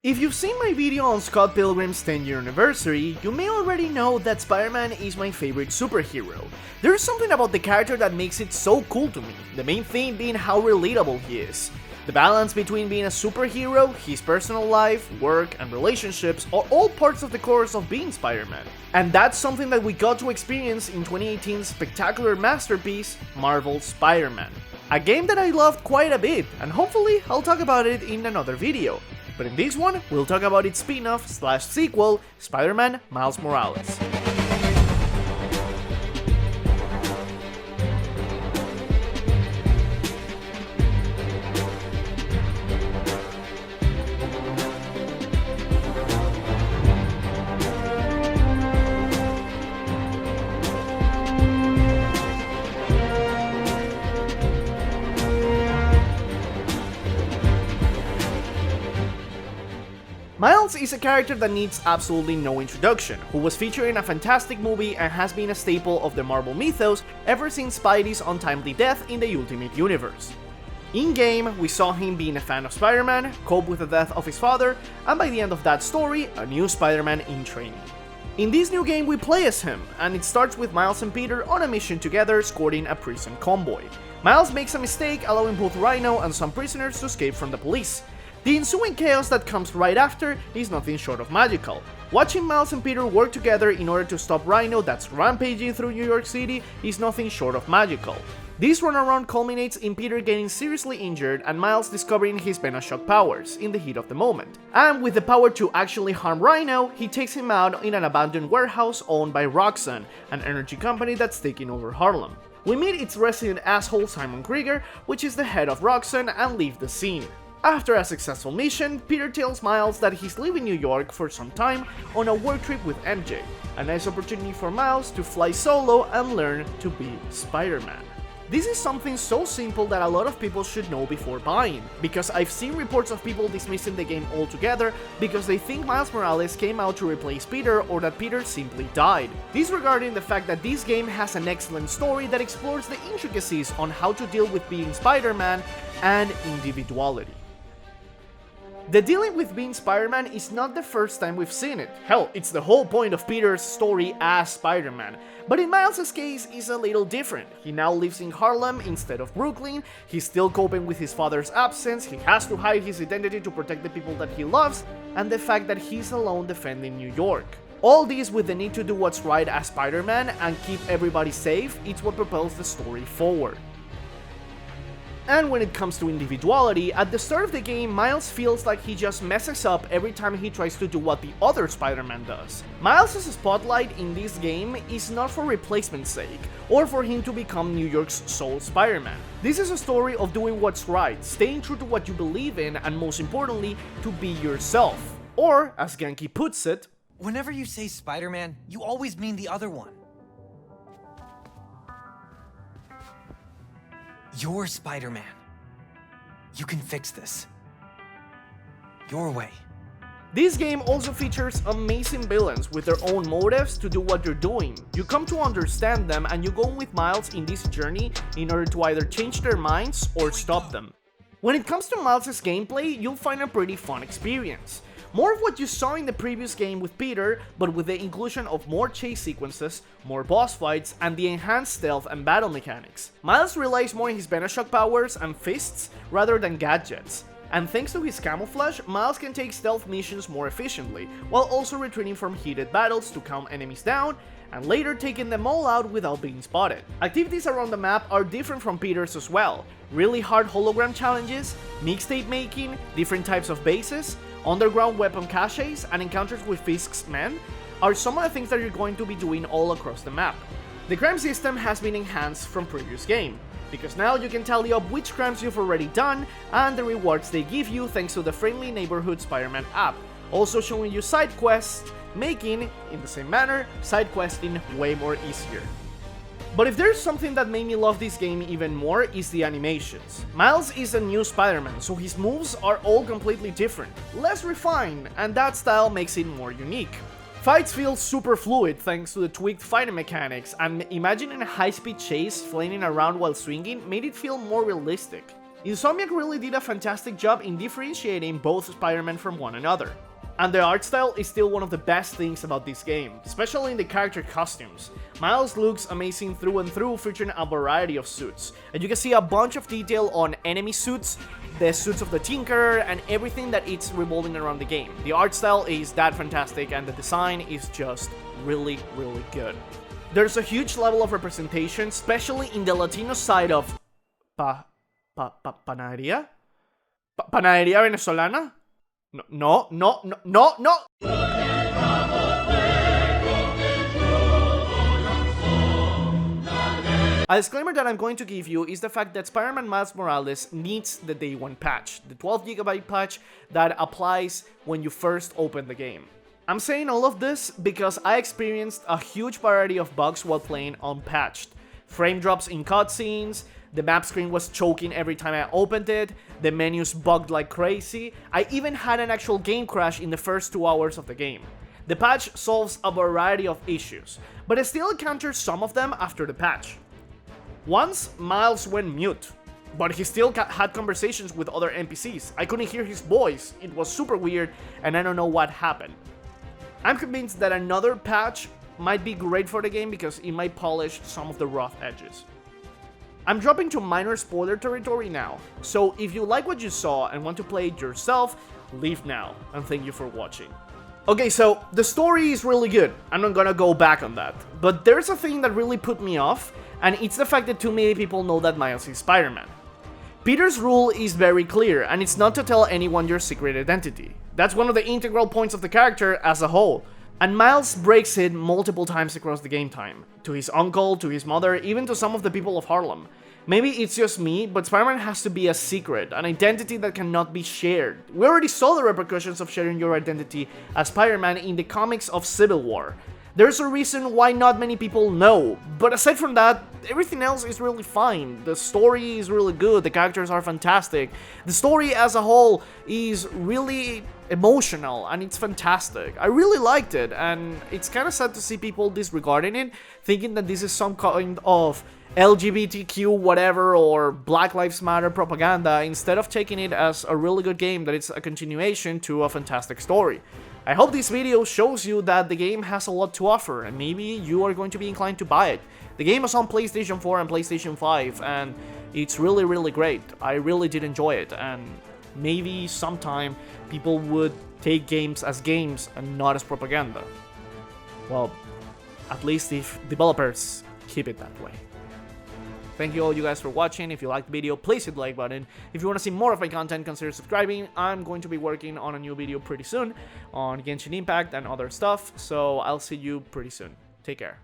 If you've seen my video on Scott Pilgrim's 10-year anniversary, you may already know that Spider-Man is my favorite superhero. There's something about the character that makes it so cool to me, the main thing being how relatable he is. The balance between being a superhero, his personal life, work, and relationships are all parts of the chorus of being Spider-Man. And that's something that we got to experience in 2018's spectacular masterpiece, Marvel's Spider-Man. A game that I loved quite a bit, and hopefully I'll talk about it in another video. But in this one, we'll talk about its spin-off/sequel, Spider-Man Miles Morales. Miles is a character that needs absolutely no introduction, who was featured in a fantastic movie and has been a staple of the Marvel mythos ever since Spidey's untimely death in the Ultimate Universe. In-game, we saw him being a fan of Spider-Man, cope with the death of his father, and by the end of that story, a new Spider-Man in training. In this new game, we play as him, and it starts with Miles and Peter on a mission together escorting a prison convoy. Miles makes a mistake, allowing both Rhino and some prisoners to escape from the police. The ensuing chaos that comes right after is nothing short of magical. Watching Miles and Peter work together in order to stop Rhino that's rampaging through New York City is nothing short of magical. This runaround culminates in Peter getting seriously injured and Miles discovering his Venoshock powers in the heat of the moment. And with the power to actually harm Rhino, he takes him out in an abandoned warehouse owned by Roxxon, an energy company that's taking over Harlem. We meet its resident asshole Simon Krieger, which is the head of Roxxon, and leave the scene. After a successful mission, Peter tells Miles that he's leaving New York for some time on a work trip with MJ, a nice opportunity for Miles to fly solo and learn to be Spider-Man. This is something so simple that a lot of people should know before buying, because I've seen reports of people dismissing the game altogether because they think Miles Morales came out to replace Peter or that Peter simply died, disregarding the fact that this game has an excellent story that explores the intricacies on how to deal with being Spider-Man and individuality. The dealing with being Spider-Man is not the first time we've seen it. Hell, it's the whole point of Peter's story as Spider-Man. But in Miles' case, it's a little different. He now lives in Harlem instead of Brooklyn, he's still coping with his father's absence, he has to hide his identity to protect the people that he loves, and the fact that he's alone defending New York. All this with the need to do what's right as Spider-Man and keep everybody safe, it's what propels the story forward. And when it comes to individuality, at the start of the game, Miles feels like he just messes up every time he tries to do what the other Spider-Man does. Miles' spotlight in this game is not for replacement's sake, or for him to become New York's sole Spider-Man. This is a story of doing what's right, staying true to what you believe in, and most importantly, to be yourself. Or, as Genki puts it, whenever you say Spider-Man, you always mean the other one. You're Spider-Man. You can fix this. Your way. This game also features amazing villains with their own motives to do what you're doing. You come to understand them and you go with Miles in this journey in order to either change their minds or stop them. When it comes to Miles' gameplay, you'll find a pretty fun experience. More of what you saw in the previous game with Peter, but with the inclusion of more chase sequences, more boss fights, and the enhanced stealth and battle mechanics. Miles relies more on his Venoshock powers and fists rather than gadgets. And thanks to his camouflage, Miles can take stealth missions more efficiently, while also retreating from heated battles to calm enemies down, and later taking them all out without being spotted. Activities around the map are different from Peter's as well. Really hard hologram challenges, mixtape making, different types of bases, underground weapon caches, and encounters with Fisk's men are some of the things that you're going to be doing all across the map. The crime system has been enhanced from previous game, because now you can tally up which crimes you've already done and the rewards they give you thanks to the friendly neighborhood Spider-Man app, also showing you side quests, making, in the same manner, side questing way more easier. But if there's something that made me love this game even more, is the animations. Miles is a new Spider-Man, so his moves are all completely different, less refined, and that style makes it more unique. Fights feel super fluid thanks to the tweaked fighting mechanics, and imagining a high-speed chase flaming around while swinging made it feel more realistic. Insomniac really did a fantastic job in differentiating both Spider-Man from one another. And the art style is still one of the best things about this game, especially in the character costumes. Miles looks amazing through and through, featuring a variety of suits. And you can see a bunch of detail on enemy suits, the suits of the Tinker, and everything that it's revolving around the game. The art style is that fantastic, and the design is just really, really good. There's a huge level of representation, especially in the Latino side of Panadería? Panadería venezolana? No. A disclaimer that I'm going to give you is the fact that Spider-Man Miles Morales needs the Day 1 patch, the 12GB patch that applies when you first open the game. I'm saying all of this because I experienced a huge variety of bugs while playing unpatched. Frame drops in cutscenes, the map screen was choking every time I opened it, the menus bugged like crazy, I even had an actual game crash in the first 2 hours of the game. The patch solves a variety of issues, but I still encountered some of them after the patch. Once, Miles went mute, but he still had conversations with other NPCs. I couldn't hear his voice, it was super weird, and I don't know what happened. I'm convinced that another patch might be great for the game because it might polish some of the rough edges. I'm dropping to minor spoiler territory now, so if you like what you saw and want to play it yourself, leave now, and thank you for watching. Okay, so the story is really good, I'm not gonna go back on that, but there's a thing that really put me off, and it's the fact that too many people know that Miles is Spider-Man. Peter's rule is very clear, and it's not to tell anyone your secret identity. That's one of the integral points of the character as a whole. And Miles breaks it multiple times across the game time. To his uncle, to his mother, even to some of the people of Harlem. Maybe it's just me, but Spider-Man has to be a secret, an identity that cannot be shared. We already saw the repercussions of sharing your identity as Spider-Man in the comics of Civil War. There's a reason why not many people know, but aside from that, everything else is really fine. The story is really good, the characters are fantastic, the story as a whole is really emotional and it's fantastic. I really liked it, and it's kind of sad to see people disregarding it, thinking that this is some kind of LGBTQ whatever or Black Lives Matter propaganda, instead of taking it as a really good game that it's a continuation to a fantastic story. I hope this video shows you that the game has a lot to offer, and maybe you are going to be inclined to buy it. The game is on PlayStation 4 and PlayStation 5, and it's really, really great. I really did enjoy it, and maybe sometime people would take games as games and not as propaganda. Well, at least if developers keep it that way. Thank you all you guys for watching. If you liked the video, please hit the like button. If you want to see more of my content, consider subscribing. I'm going to be working on a new video pretty soon on Genshin Impact and other stuff, so I'll see you pretty soon. Take care.